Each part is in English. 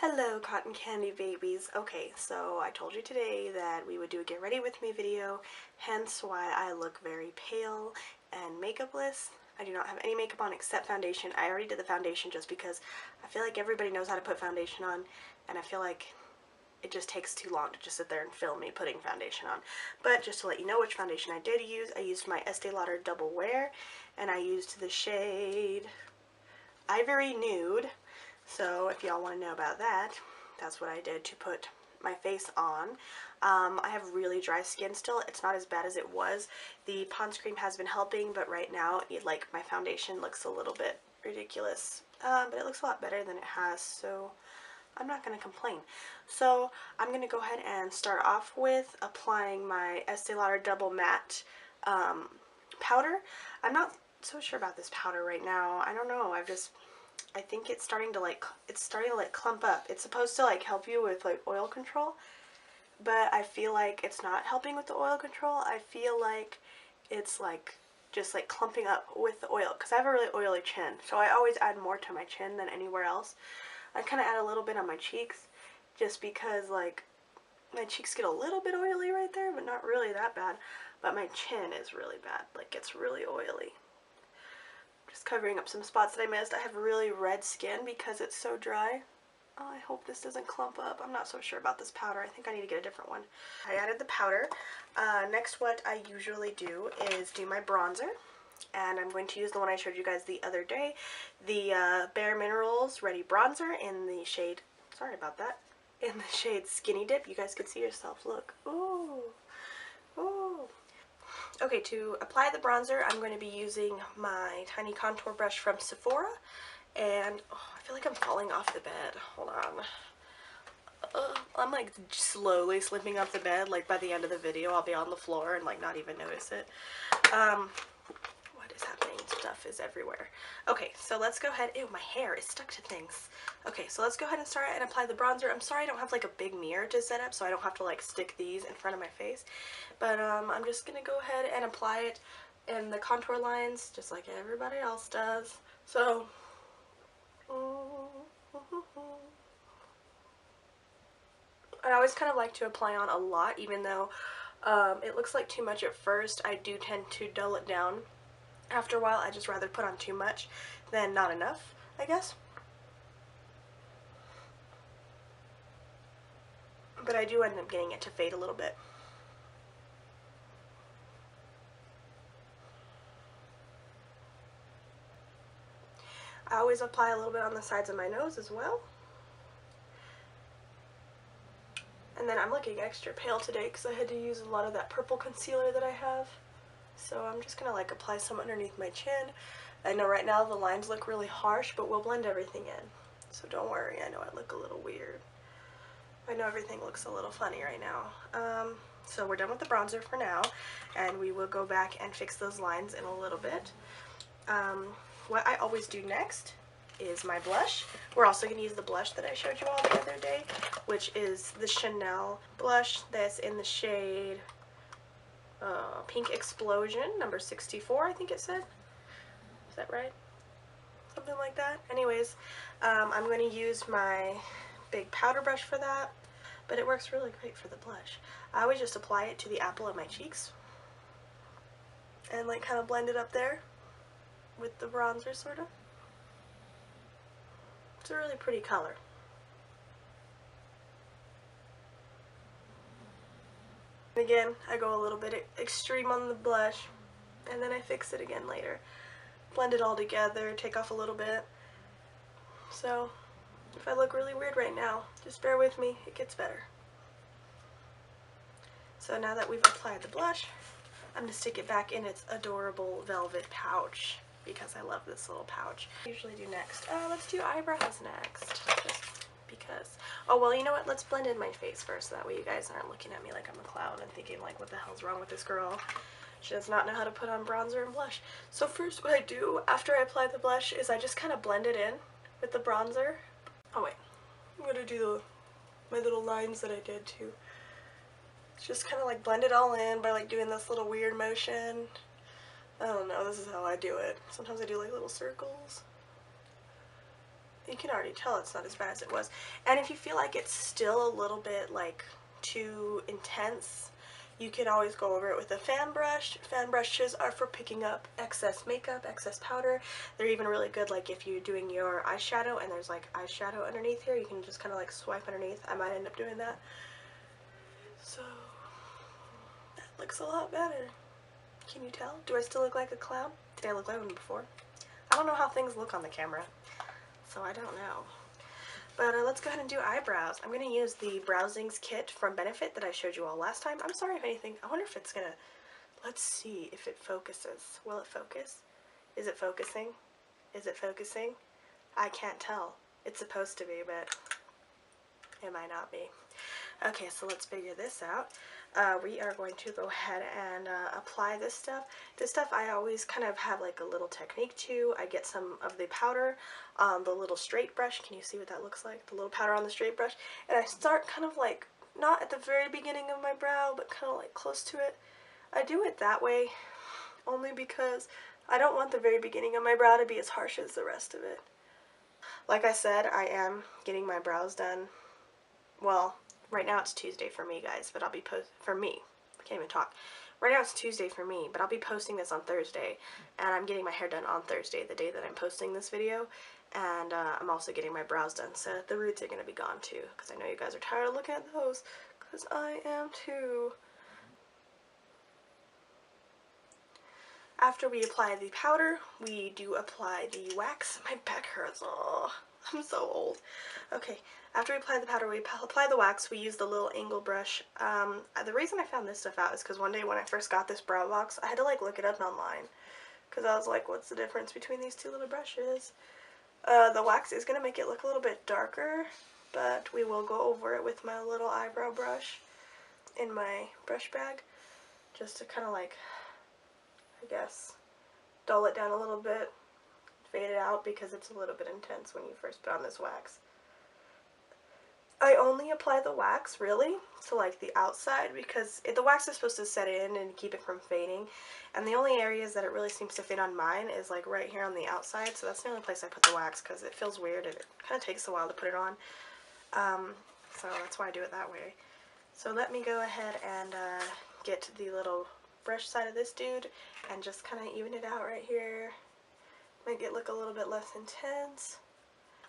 Hello, cotton candy babies. Okay, so I told you today that we would do a get ready with me video, hence why I look very pale and makeupless. I do not have any makeup on except foundation. I already did the foundation just because I feel like everybody knows how to put foundation on, and I feel like it just takes too long to just sit there and film me putting foundation on. But just to let you know which foundation I did use, I used my Estee Lauder Double Wear, and I used the shade Ivory Nude. So if y'all want to know about that, that's what I did to put my face on. I have really dry skin still. It's not as bad as it was. The Pond's cream has been helping, but right now, like, my foundation looks a little bit ridiculous. But it looks a lot better than it has, so I'm not going to complain. So I'm going to go ahead and start off with applying my Estee Lauder Double Matte powder. I'm not so sure about this powder right now. I don't know. I think it's starting to like clump up. It's supposed to like help you with like oil control, but I feel like it's not helping with the oil control. I feel like it's like just like clumping up with the oil because I have a really oily chin, so I always add more to my chin than anywhere else. I kind of add a little bit on my cheeks just because like my cheeks get a little bit oily right there, but not really that bad. But my chin is really bad, like it's really oily. Just covering up some spots that I missed. I have really red skin because it's so dry. Oh, I hope this doesn't clump up. I'm not so sure about this powder. I think I need to get a different one. I added the powder. Next, what I usually do is do my bronzer. And I'm going to use the one I showed you guys the other day. The Bare Minerals Ready Bronzer in the shade, sorry about that, in the shade Skinny Dip. You guys can see yourself. Look. Ooh. Ooh. Okay, to apply the bronzer, I'm going to be using my tiny contour brush from Sephora, and I feel like I'm falling off the bed. Hold on. I'm like slowly slipping off the bed. Like by the end of the video, I'll be on the floor and like not even notice it. What is happening? Stuff is everywhere. Okay, so let's go ahead. Ew, my hair is stuck to things. Okay, so let's go ahead and start and apply the bronzer. I'm sorry I don't have like a big mirror to set up, so I don't have to like stick these in front of my face. But I'm just gonna go ahead and apply it in the contour lines, just like everybody else does. So, I always kind of like to apply on a lot, even though it looks like too much at first. I do tend to dull it down. After a while, I just rather put on too much than not enough, I guess. But I do end up getting it to fade a little bit. I always apply a little bit on the sides of my nose as well. And then I'm looking extra pale today because I had to use a lot of that purple concealer that I have. So I'm just going to like apply some underneath my chin. I know right now the lines look really harsh, but we'll blend everything in. So don't worry, I know I look a little weird. I know everything looks a little funny right now. So we're done with the bronzer for now, and we will go back and fix those lines in a little bit. What I always do next is my blush. We're also going to use the blush that I showed you all the other day, which is the Chanel blush that's in the shade Pink Explosion, number 64, I think it said. Is that right? Something like that. Anyways, I'm going to use my big powder brush for that, but it works really great for the blush. I always just apply it to the apple of my cheeks and like kind of blend it up there with the bronzer, sort of. It's a really pretty color. Again, I go a little bit extreme on the blush, and then I fix it again later. Blend it all together, take off a little bit. So, if I look really weird right now, just bear with me, it gets better. So now that we've applied the blush, I'm going to stick it back in its adorable velvet pouch, because I love this little pouch. I usually do next. Let's do eyebrows next, just because. Oh, well, you know what? Let's blend in my face first, so that way you guys aren't looking at me like I'm a clown and thinking, like, what the hell's wrong with this girl? She does not know how to put on bronzer and blush. So first what I do after I apply the blush is I just kind of blend it in with the bronzer. Oh, wait. I'm going to do my little lines that I did, too. Just kind of, like, blend it all in by, like, doing this little weird motion. I don't know, this is how I do it. Sometimes I do like little circles. You can already tell it's not as bad as it was. And if you feel like it's still a little bit like too intense, you can always go over it with a fan brush. Fan brushes are for picking up excess makeup, excess powder. They're even really good like if you're doing your eyeshadow and there's like eyeshadow underneath here, you can just kind of like swipe underneath. I might end up doing that. So that looks a lot better. Can you tell? Do I still look like a clown? Did I look like one before? I don't know how things look on the camera, so I don't know. But let's go ahead and do eyebrows. I'm going to use the Browsings kit from Benefit that I showed you all last time. I'm sorry if anything. I wonder if it's going to... Let's see if it focuses. Will it focus? Is it focusing? Is it focusing? I can't tell. It's supposed to be, but it might not be. Okay, so let's figure this out. We are going to go ahead and apply this stuff. This stuff I always kind of have like a little technique to. I get some of the powder on the little straight brush. Can you see what that looks like? The little powder on the straight brush. And I start kind of like, not at the very beginning of my brow, but kind of like close to it. I do it that way only because I don't want the very beginning of my brow to be as harsh as the rest of it. Like I said, I am getting my brows done. Well, right now it's Tuesday for me, guys, but I'll be for me. I can't even talk. Right now it's Tuesday for me, but I'll be posting this on Thursday, and I'm getting my hair done on Thursday, the day that I'm posting this video, and I'm also getting my brows done, so the roots are going to be gone too, because I know you guys are tired of looking at those, because I am too. After we apply the powder, we do apply the wax. My back hurts. Oh, I'm so old. Okay, after we apply the powder, we apply the wax. We use the little angle brush. The reason I found this stuff out is because one day when I first got this brow box, I had to like look it up online. Because I was like, what's the difference between these two little brushes? The wax is going to make it look a little bit darker, but we will go over it with my little eyebrow brush in my brush bag. Just to kind of like, I guess, dull it down a little bit, fade it out because it's a little bit intense when you first put on this wax. I only apply the wax, really, to like the outside because the wax is supposed to set in and keep it from fading, and the only areas that it really seems to fit on mine is like right here on the outside, so that's the only place I put the wax because it feels weird and it kind of takes a while to put it on, so that's why I do it that way. So let me go ahead and get the little brush side of this dude and just kind of even it out right here, make it look a little bit less intense.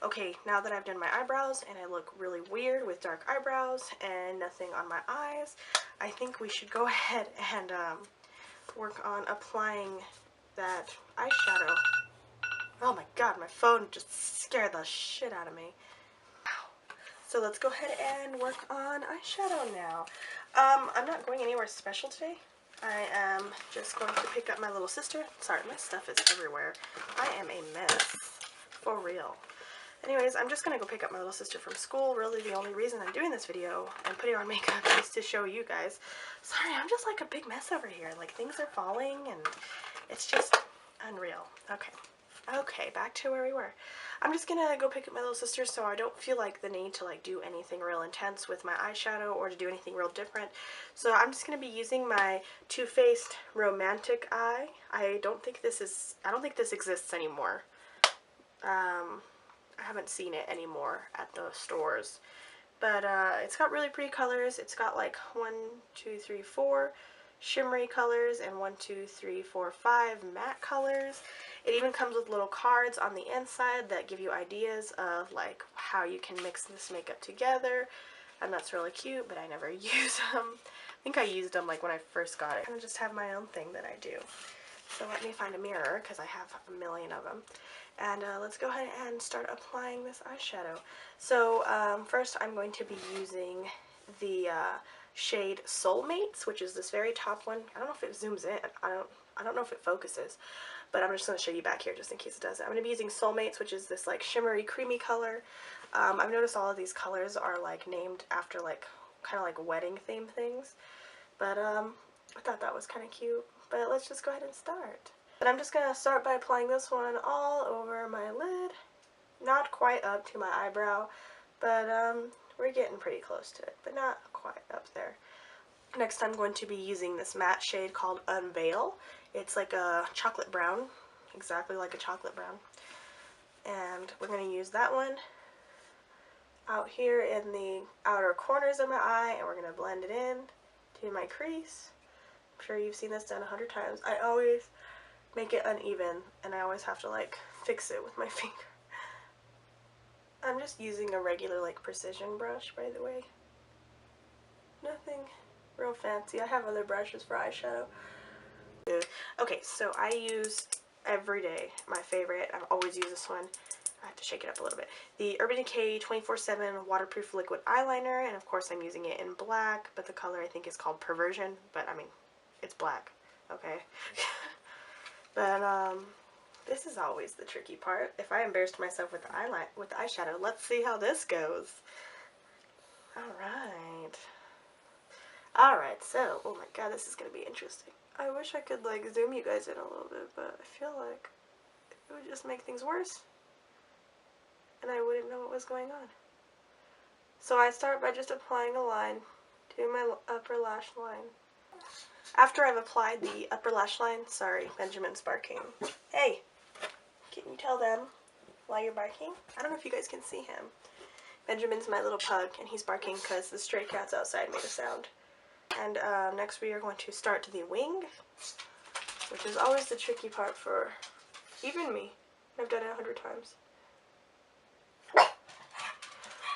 Okay, now that I've done my eyebrows and I look really weird with dark eyebrows and nothing on my eyes, I think we should go ahead and work on applying that eyeshadow. Oh my god, my phone just scared the shit out of me. So let's go ahead and work on eyeshadow now. I'm not going anywhere special today. I am just going to pick up my little sister. Sorry, my stuff is everywhere. I am a mess. For real. Anyways, I'm just going to go pick up my little sister from school. Really, the only reason I'm doing this video and putting on makeup is to show you guys. Sorry, I'm just like a big mess over here. Like, things are falling and it's just unreal. Okay. Okay, back to where we were. I'm just gonna go pick up my little sister so I don't feel like the need to like do anything real intense with my eyeshadow or to do anything real different. So I'm just gonna be using my Too Faced Romantic Eye. I don't think this exists anymore. I haven't seen it anymore at the stores. But it's got really pretty colors. It's got like 1, 2, 3, 4 shimmery colors and 1, 2, 3, 4, 5 matte colors. It even comes with little cards on the inside that give you ideas of like how you can mix this makeup together, and that's really cute, but I never use them. I think I used them like when I first got it. I kind of just have my own thing that I do. So let me find a mirror because I have a million of them. And let's go ahead and start applying this eyeshadow. So first I'm going to be using the shade Soulmates, which is this very top one. I don't know if it zooms in. I don't know if it focuses, but I'm just going to show you back here just in case it does. I'm going to be using Soulmates, which is this like shimmery creamy color. I've noticed all of these colors are like named after like kind of like wedding theme things, but I thought that was kind of cute. But let's just go ahead and start. But I'm just going to start by applying this one all over my lid. Not quite up to my eyebrow, but we're getting pretty close to it, but not quite up there. Next I'm going to be using this matte shade called Unveil. It's like a chocolate brown, exactly like a chocolate brown. And we're going to use that one out here in the outer corners of my eye, and we're going to blend it in to my crease. I'm sure you've seen this done 100 times. I always make it uneven, and I always have to like fix it with my finger. I'm just using a regular like precision brush, by the way. Nothing real fancy. I have other brushes for eyeshadow. Okay, so I use every day, my favorite, I've always used this one. I have to shake it up a little bit. The Urban Decay 24/7 Waterproof Liquid Eyeliner, and of course I'm using it in black, but the color I think is called Perversion, but I mean, it's black, okay? But, this is always the tricky part. If I embarrassed myself with the eyeshadow, let's see how this goes. Alright. Alright, so, oh my god, this is gonna be interesting. I wish I could, like, zoom you guys in a little bit, but I feel like it would just make things worse. And I wouldn't know what was going on. So I start by just applying a line to my upper lash line. After I've applied the upper lash line, sorry, Benjamin's barking. Hey, can you tell them why you're barking? I don't know if you guys can see him. Benjamin's my little pug, and he's barking because the stray cats outside made a sound. And next we are going to start the wing, which is always the tricky part for even me. I've done it 100 times.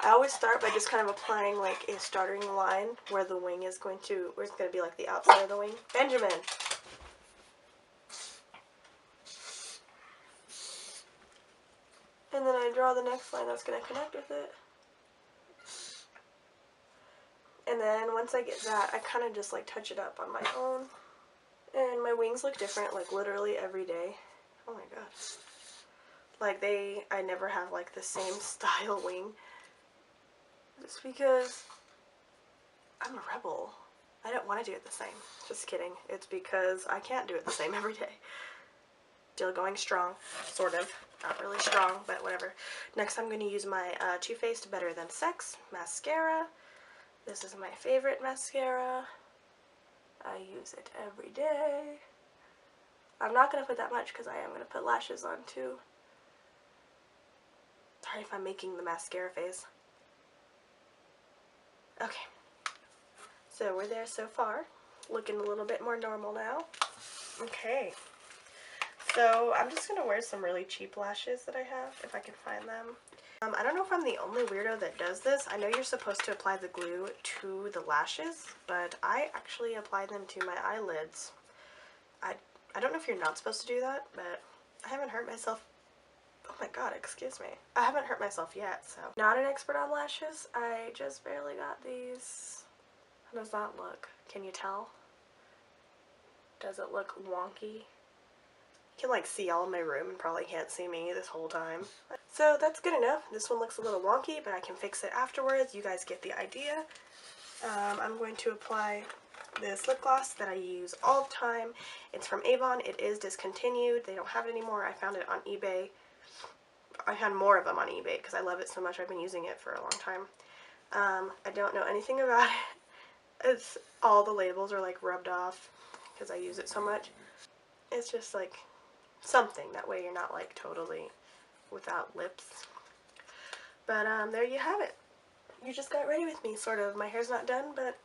I always start by just kind of applying like a starting line where the wing is going to, where it's going to be like the outside of the wing. Benjamin! And then I draw the next line that's going to connect with it. And then once I get that, I kind of just like touch it up on my own. And my wings look different like literally every day. Oh my god. Like I never have like the same style wing. Just because I'm a rebel. I don't want to do it the same. Just kidding. It's because I can't do it the same every day. Still going strong, sort of. Not really strong, but whatever. Next I'm going to use my Too Faced Better Than Sex mascara. This is my favorite mascara. I use it every day. I'm not going to put that much because I am going to put lashes on too. Sorry if I'm making the mascara face. Okay, so we're there so far. Looking a little bit more normal now. Okay, so I'm just going to wear some really cheap lashes that I have, if I can find them. I don't know if I'm the only weirdo that does this. I know you're supposed to apply the glue to the lashes, but I actually apply them to my eyelids. I don't know if you're not supposed to do that, but I haven't hurt myself. Oh my god, excuse me. I haven't hurt myself yet, so. Not an expert on lashes. I just barely got these. How does that look? Can you tell? Does it look wonky? You can like see all in my room and probably can't see me this whole time. So that's good enough. This one looks a little wonky, but I can fix it afterwards. You guys get the idea. I'm going to apply this lip gloss that I use all the time. It's from Avon. It is discontinued. They don't have it anymore. I found it on eBay. I had more of them on eBay because I love it so much. I've been using it for a long time. I don't know anything about it. It's all the labels are like rubbed off because I use it so much. It's just like something. That way you're not like totally without lips. But there you have it. You just got ready with me, sort of. My hair's not done, but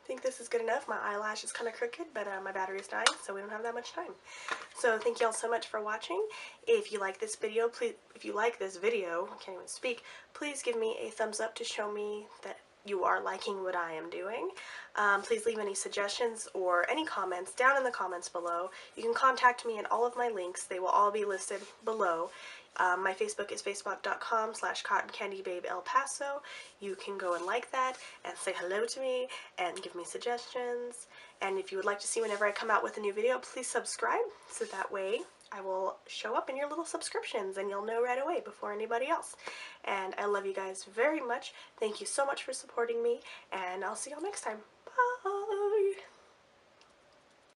I think this is good enough. My eyelash is kind of crooked, but my battery's dying, so we don't have that much time. So thank you all so much for watching. If you like this video, please, I can't even speak, please give me a thumbs up to show me that you are liking what I am doing. Please leave any suggestions or any comments down in the comments below. You can contact me in all of my links. They will all be listed below. My Facebook is facebook.com/CottonCandyBabeElPaso. You can go and like that and say hello to me and give me suggestions. And if you would like to see whenever I come out with a new video, please subscribe so that way I will show up in your little subscriptions and you'll know right away before anybody else. And I love you guys very much. Thank you so much for supporting me, and I'll see y'all next time.